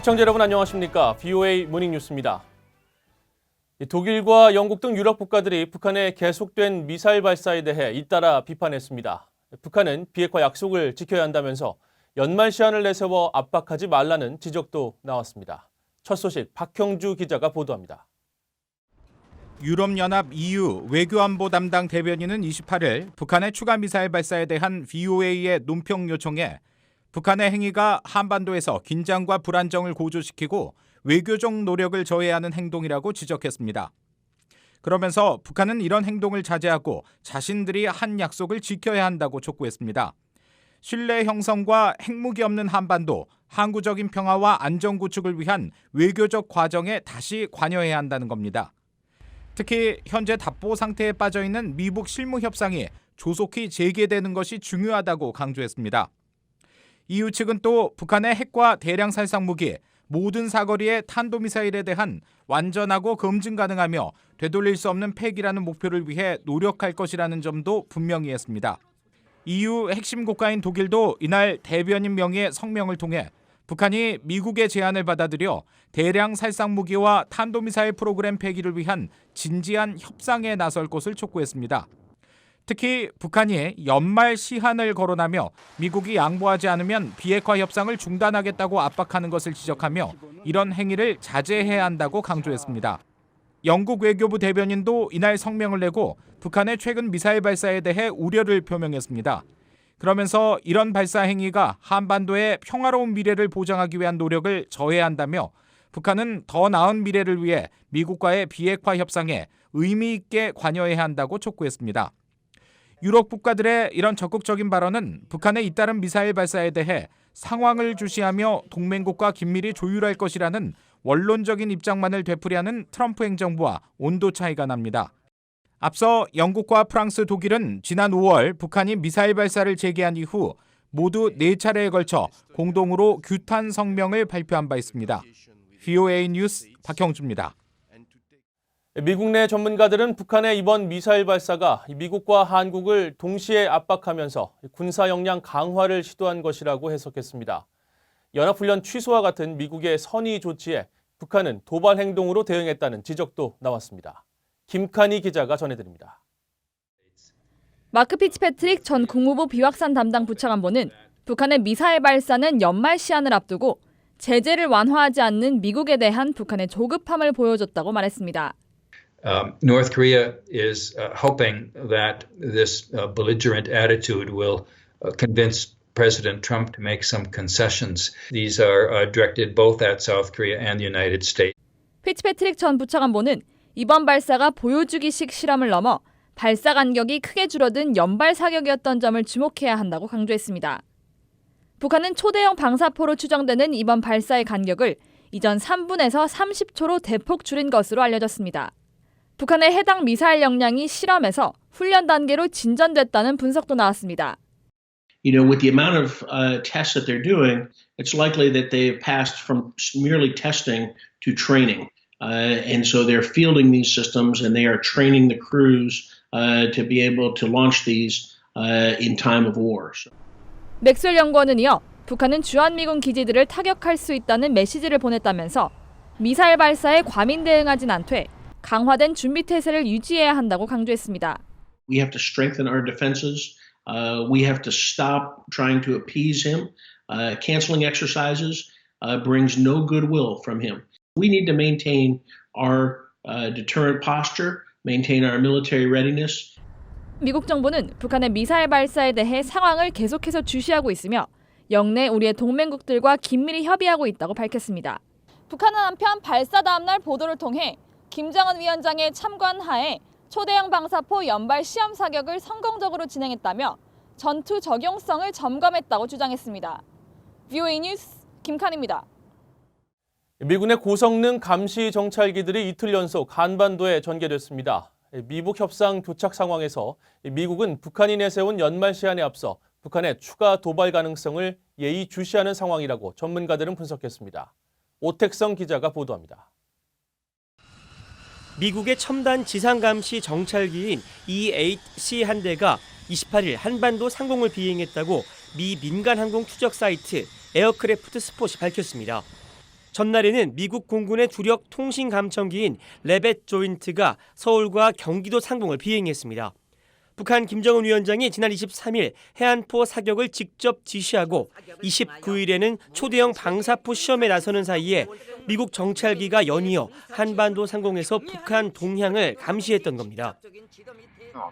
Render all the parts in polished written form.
시청자 여러분 안녕하십니까? VOA 모닝뉴스입니다. 독일과 영국 등 유럽 국가들이 북한의 계속된 미사일 발사에 대해 잇따라 비판했습니다. 북한은 비핵화 약속을 지켜야 한다면서 연말 시한을 내세워 압박하지 말라는 지적도 나왔습니다. 첫 소식 박형주 기자가 보도합니다. 유럽연합 EU 외교안보 담당 대변인은 28일 북한의 추가 미사일 발사에 대한 VOA의 논평 요청에 북한의 행위가 한반도에서 긴장과 불안정을 고조시키고 외교적 노력을 저해하는 행동이라고 지적했습니다. 그러면서 북한은 이런 행동을 자제하고 자신들이 한 약속을 지켜야 한다고 촉구했습니다. 신뢰 형성과 핵무기 없는 한반도, 항구적인 평화와 안정 구축을 위한 외교적 과정에 다시 관여해야 한다는 겁니다. 특히 현재 답보 상태에 빠져 있는 미북 실무 협상이 조속히 재개되는 것이 중요하다고 강조했습니다. EU 측은 또 북한의 핵과 대량 살상 무기, 모든 사거리의 탄도미사일에 대한 완전하고 검증 가능하며 되돌릴 수 없는 폐기라는 목표를 위해 노력할 것이라는 점도 분명히 했습니다. EU 핵심 국가인 독일도 이날 대변인 명의의 성명을 통해 북한이 미국의 제안을 받아들여 대량 살상 무기와 탄도미사일 프로그램 폐기를 위한 진지한 협상에 나설 것을 촉구했습니다. 특히 북한이 연말 시한을 거론하며 미국이 양보하지 않으면 비핵화 협상을 중단하겠다고 압박하는 것을 지적하며 이런 행위를 자제해야 한다고 강조했습니다. 영국 외교부 대변인도 이날 성명을 내고 북한의 최근 미사일 발사에 대해 우려를 표명했습니다. 그러면서 이런 발사 행위가 한반도의 평화로운 미래를 보장하기 위한 노력을 저해야 한다며 북한은 더 나은 미래를 위해 미국과의 비핵화 협상에 의미 있게 관여해야 한다고 촉구했습니다. 유럽 국가들의 이런 적극적인 발언은 북한의 잇따른 미사일 발사에 대해 상황을 주시하며 동맹국과 긴밀히 조율할 것이라는 원론적인 입장만을 되풀이하는 트럼프 행정부와 온도 차이가 납니다. 앞서 영국과 프랑스, 독일은 지난 5월 북한이 미사일 발사를 재개한 이후 모두 4차례에 걸쳐 공동으로 규탄 성명을 발표한 바 있습니다. VOA 뉴스 박형주입니다. 미국 내 전문가들은 북한의 이번 미사일 발사가 미국과 한국을 동시에 압박하면서 군사 역량 강화를 시도한 것이라고 해석했습니다. 연합훈련 취소와 같은 미국의 선의 조치에 북한은 도발 행동으로 대응했다는 지적도 나왔습니다. 김칸희 기자가 전해드립니다. 마크 피츠패트릭 전 국무부 비확산 담당 부차관보는 북한의 미사일 발사는 연말 시한을 앞두고 제재를 완화하지 않는 미국에 대한 북한의 조급함을 보여줬다고 말했습니다. North Korea is hoping that this belligerent attitude will convince President Trump to make some concessions. These are directed both at South Korea and the United States. 피츠패트릭 전 부차관보는 이번 발사가 보여주기식 실험을 넘어 발사 간격이 크게 줄어든 연발 사격이었던 점을 주목해야 한다고 강조했습니다. 북한은 초대형 방사포로 추정되는 이번 발사의 간격을 이전 3분에서 30초로 대폭 줄인 것으로 알려졌습니다. 북한의 해당 미사일 역량이 실험에서 훈련 단계로 진전됐다는 분석도 나왔습니다. With the amount of tests that they're doing, it's likely that they've passed from merely testing to training. And so they're fielding these systems and they are training the crews to be able to launch these in time of war. 맥스웰 연구원은 이어 북한은 주한미군 기지들을 타격할 수 있다는 메시지를 보냈다면서 미사일 발사에 과민 대응하진 않되 강화된 준비 태세를 유지해야 한다고 강조했습니다. We have to strengthen our defenses. We have to stop trying to appease him. Canceling exercises brings no goodwill from him. We need to maintain our deterrent posture, maintain our military readiness. 미국 정부는 북한의 미사일 발사에 대해 상황을 계속해서 주시하고 있으며 영내 우리의 동맹국들과 긴밀히 협의하고 있다고 밝혔습니다. 북한은 한편 발사 다음 날 보도를 통해 김정은 위원장의 참관하에 초대형 방사포 연발 시험 사격을 성공적으로 진행했다며 전투 적용성을 점검했다고 주장했습니다. VOA 뉴스 김칸희입니다. 미군의 고성능 감시 정찰기들이 이틀 연속 한반도에 전개됐습니다. 미북 협상 교착 상황에서 미국은 북한이 내세운 연말 시한에 앞서 북한의 추가 도발 가능성을 예의주시하는 상황이라고 전문가들은 분석했습니다. 오택성 기자가 보도합니다. 미국의 첨단 지상감시 정찰기인 E-8C 한 대가 28일 한반도 상공을 비행했다고 미 민간 항공 추적 사이트 에어크래프트 스폿이 밝혔습니다. 전날에는 미국 공군의 주력 통신 감청기인 레벳 조인트가 서울과 경기도 상공을 비행했습니다. 북한 김정은 위원장이 지난 23일 해안포 사격을 직접 지시하고 29일에는 초대형 방사포 시험에 나서는 사이에 미국 정찰기가 연이어 한반도 상공에서 북한 동향을 감시했던 겁니다.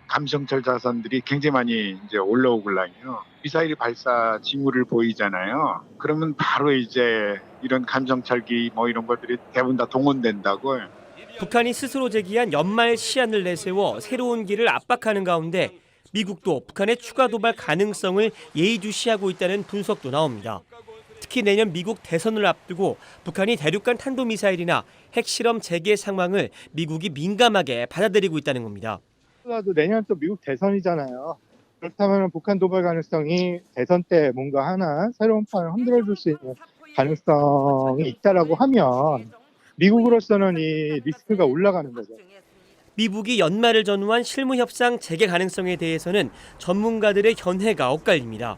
감정철 자산들이 굉장히 많이 이제 올라오길랑요. 미사일 발사 징후를 보이잖아요. 그러면 바로 이제 이런 감정철기 뭐 이런 것들이 대부분 다 동원된다고. 북한이 스스로 제기한 연말 시한을 내세워 새로운 길을 압박하는 가운데 미국도 북한의 추가 도발 가능성을 예의주시하고 있다는 분석도 나옵니다. 특히 내년 미국 대선을 앞두고 북한이 대륙간 탄도미사일이나 핵실험 재개 상황을 미국이 민감하게 받아들이고 있다는 겁니다. 도 내년 또 미국 대선이잖아요. 그렇다면 북한 도발 가능성이 대선 때 뭔가 하나 새로운 판을 흔들어줄 수 있는 가능성이 있다라고 하면 미국으로서는 이 리스크가 올라가는 거죠. 미국이 연말을 전후한 실무 협상 재개 가능성에 대해서는 전문가들의 견해가 엇갈립니다.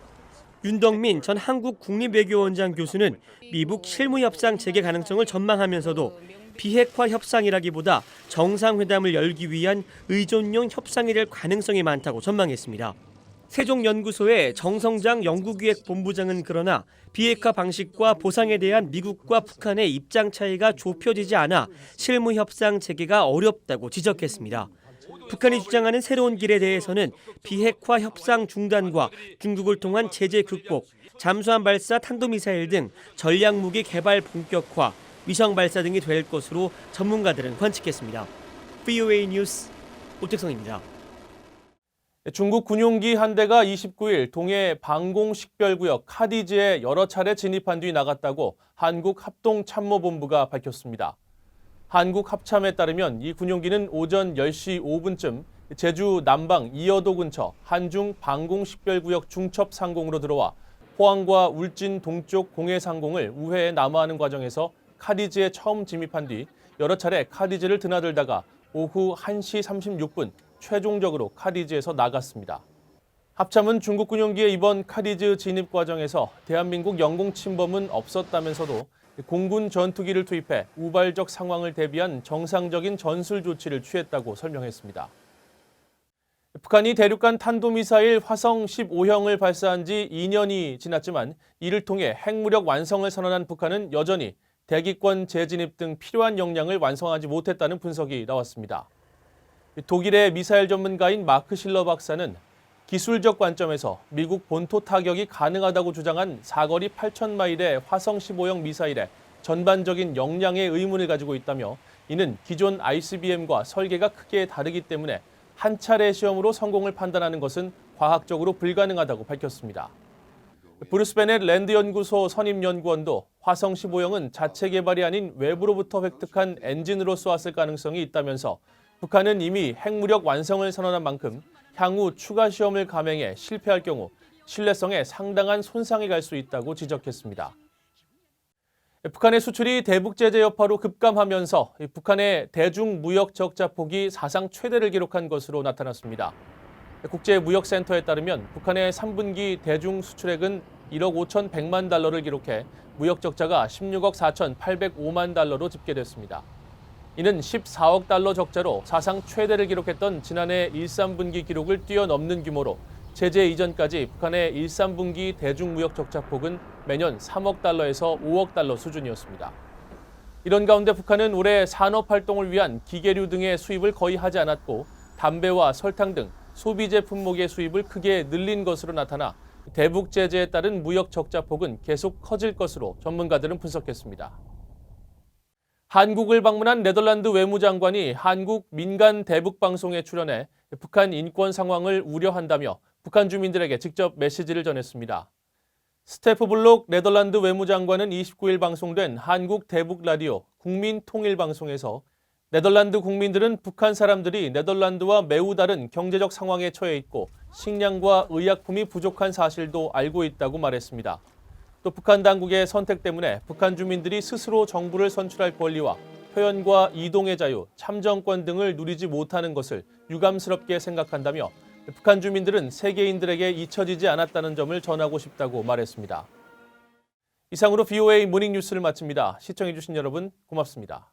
윤덕민 전 한국 국립외교원장 교수는 미국 실무 협상 재개 가능성을 전망하면서도 비핵화 협상이라기보다 정상회담을 열기 위한 의존용 협상이 될 가능성이 많다고 전망했습니다. 세종연구소의 정성장 연구기획본부장은 그러나 비핵화 방식과 보상에 대한 미국과 북한의 입장 차이가 좁혀지지 않아 실무 협상 재개가 어렵다고 지적했습니다. 북한이 주장하는 새로운 길에 대해서는 비핵화 협상 중단과 중국을 통한 제재 극복, 잠수함 발사 탄도미사일 등 전략무기 개발 본격화, 위성 발사 등이 될 것으로 전문가들은 관측했습니다. VOA 뉴스 오택성입니다. 중국 군용기 한 대가 29일 동해 방공식별구역 카디즈에 여러 차례 진입한 뒤 나갔다고 한국합동참모본부가 밝혔습니다. 한국합참에 따르면 이 군용기는 오전 10시 5분쯤 제주 남방 이어도 근처 한중 방공식별구역 중첩 상공으로 들어와 포항과 울진 동쪽 공해 상공을 우회해 남하하는 과정에서 카디즈에 처음 진입한 뒤 여러 차례 카디즈를 드나들다가 오후 1시 36분 최종적으로 카디즈에서 나갔습니다. 합참은 중국 군용기의 이번 카디즈 진입 과정에서 대한민국 영공 침범은 없었다면서도 공군 전투기를 투입해 우발적 상황을 대비한 정상적인 전술 조치를 취했다고 설명했습니다. 북한이 대륙간 탄도미사일 화성 15형을 발사한 지 2년이 지났지만 이를 통해 핵무력 완성을 선언한 북한은 여전히 대기권 재진입 등 필요한 역량을 완성하지 못했다는 분석이 나왔습니다. 독일의 미사일 전문가인 마크 실러 박사는 기술적 관점에서 미국 본토 타격이 가능하다고 주장한 사거리 8,000마일의 화성 15형 미사일의 전반적인 역량에 의문을 가지고 있다며 이는 기존 ICBM과 설계가 크게 다르기 때문에 한 차례 시험으로 성공을 판단하는 것은 과학적으로 불가능하다고 밝혔습니다. 브루스 베넷 랜드연구소 선임연구원도 화성 15형은 자체 개발이 아닌 외부로부터 획득한 엔진으로 쏘았을 가능성이 있다면서 북한은 이미 핵무력 완성을 선언한 만큼 향후 추가 시험을 감행해 실패할 경우 신뢰성에 상당한 손상이 갈 수 있다고 지적했습니다. 북한의 수출이 대북 제재 여파로 급감하면서 북한의 대중 무역 적자 폭이 사상 최대를 기록한 것으로 나타났습니다. 국제무역센터에 따르면 북한의 3분기 대중 수출액은 1억 5,100만 달러를 기록해 무역 적자가 16억 4,805만 달러로 집계됐습니다. 이는 14억 달러 적자로 사상 최대를 기록했던 지난해 1-3분기 기록을 뛰어넘는 규모로 제재 이전까지 북한의 1-3분기 대중무역 적자폭은 매년 3억 달러에서 5억 달러 수준이었습니다. 이런 가운데 북한은 올해 산업활동을 위한 기계류 등의 수입을 거의 하지 않았고 담배와 설탕 등 소비재 품목의 수입을 크게 늘린 것으로 나타나 대북 제재에 따른 무역 적자폭은 계속 커질 것으로 전문가들은 분석했습니다. 한국을 방문한 네덜란드 외무장관이 한국 민간 대북 방송에 출연해 북한 인권 상황을 우려한다며 북한 주민들에게 직접 메시지를 전했습니다. 스테프 블록 네덜란드 외무장관은 29일 방송된 한국 대북 라디오 국민통일방송에서 네덜란드 국민들은 북한 사람들이 네덜란드와 매우 다른 경제적 상황에 처해 있고 식량과 의약품이 부족한 사실도 알고 있다고 말했습니다. 또 북한 당국의 선택 때문에 북한 주민들이 스스로 정부를 선출할 권리와 표현과 이동의 자유, 참정권 등을 누리지 못하는 것을 유감스럽게 생각한다며 북한 주민들은 세계인들에게 잊혀지지 않았다는 점을 전하고 싶다고 말했습니다. 이상으로 VOA 모닝 뉴스를 마칩니다. 시청해주신 여러분 고맙습니다.